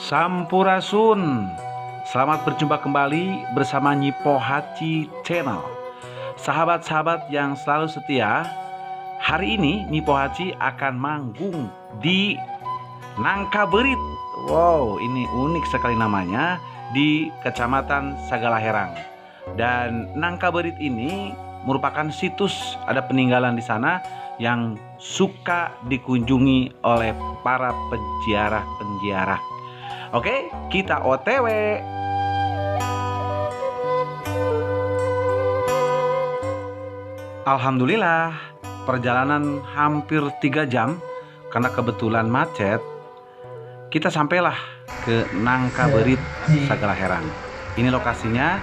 Sampurasun. Selamat berjumpa kembali bersama Nyipo Hachi Channel. Sahabat-sahabat yang selalu setia, hari ini Nyipo Hachi akan manggung di Nangka Berit. Wow, ini unik sekali namanya, di Kecamatan Sagalaherang. Dan Nangka Berit ini merupakan situs, ada peninggalan di sana yang suka dikunjungi oleh para penziarah-penziarah. Oke, kita OTW. Alhamdulillah, perjalanan hampir 3 jam karena kebetulan macet. Kita sampailah ke Nangka Berit Sagalaherang. Ini lokasinya,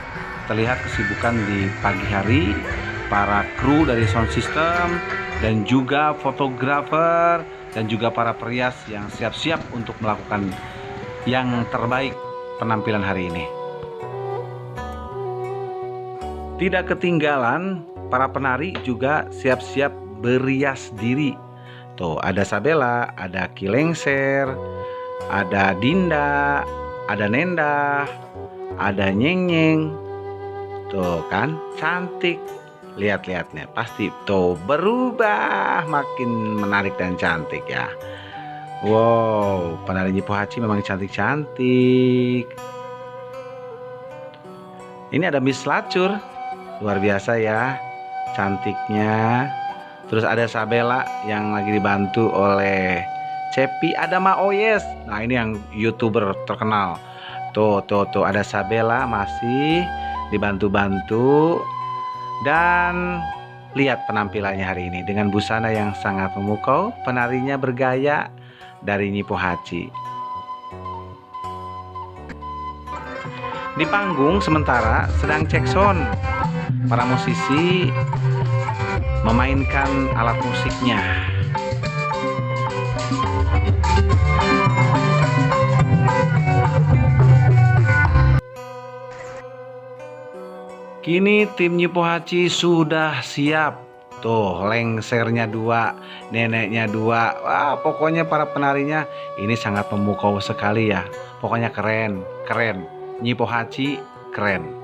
terlihat kesibukan di pagi hari, para kru dari sound system dan juga fotografer dan juga para perias yang siap-siap untuk melakukan yang terbaik penampilan hari ini. Tidak ketinggalan, para penari juga siap-siap berias diri. Tuh, ada Sabela, ada Kilengser, ada Dinda, ada Nenda, ada Nyeng-nyeng. Tuh kan, cantik. Lihat-lihat nih, pasti tuh berubah makin menarik dan cantik ya. Wow, penari Nyipo Hachi memang cantik-cantik. Ini ada Miss Lacur, luar biasa ya, cantiknya. Terus ada Sabela yang lagi dibantu oleh Cepi. Ada Ma Oyes. Nah, ini yang YouTuber terkenal. Tuh, ada Sabela masih dibantu-bantu. Dan lihat penampilannya hari ini dengan busana yang sangat memukau. Penarinya bergaya dari Nyipo Hachi. Di panggung sementara sedang cek sound. Para musisi memainkan alat musiknya. Kini tim Nyipo Hachi sudah siap. Tuh, lengsernya 2, neneknya 2. Wah, pokoknya para penarinya ini sangat memukau sekali ya. Pokoknya keren. Nyipo Hachi keren.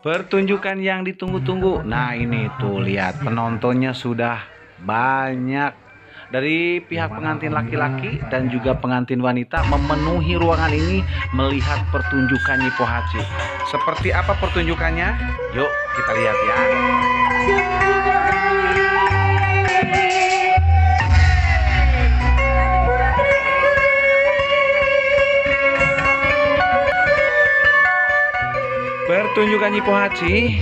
Pertunjukan yang ditunggu-tunggu. Nah, ini tuh lihat, penontonnya sudah banyak. Dari pihak pengantin laki-laki dan juga pengantin wanita memenuhi ruangan ini melihat pertunjukan Nyipo Hachi. Seperti apa pertunjukannya? Yuk kita lihat ya. Pertunjukan Nyipo Hachi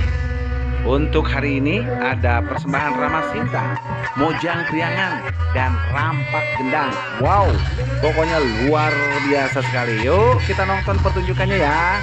untuk hari ini ada persembahan Rama Sinta, Mojang Priangan, dan Rampak Gendang. Wow, pokoknya luar biasa sekali. Yuk kita nonton pertunjukannya ya.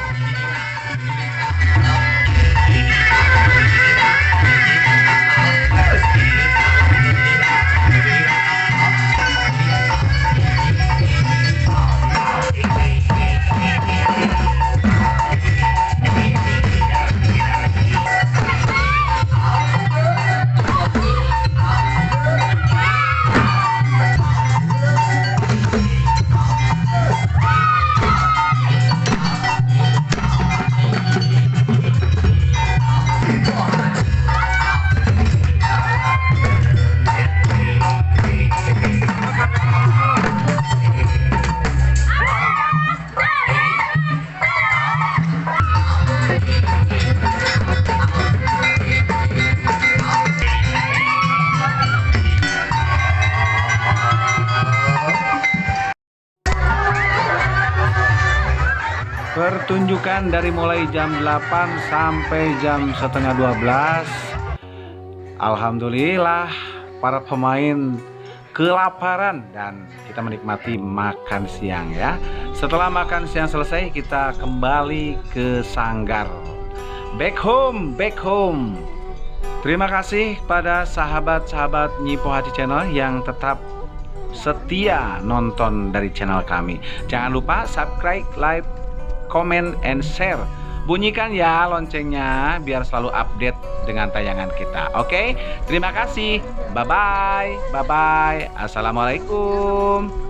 Pertunjukan dari mulai jam 8 sampai jam setengah 12. Alhamdulillah para pemain kelaparan dan kita menikmati makan siang ya. Setelah makan siang selesai, kita kembali ke sanggar. Back home, back home. Terima kasih pada sahabat-sahabat Nyi Pohaci Channel yang tetap setia nonton dari channel kami. Jangan lupa subscribe, like, comment, and share. Bunyikan ya loncengnya biar selalu update dengan tayangan kita. Oke, terima kasih. Bye-bye. Bye-bye. Assalamualaikum.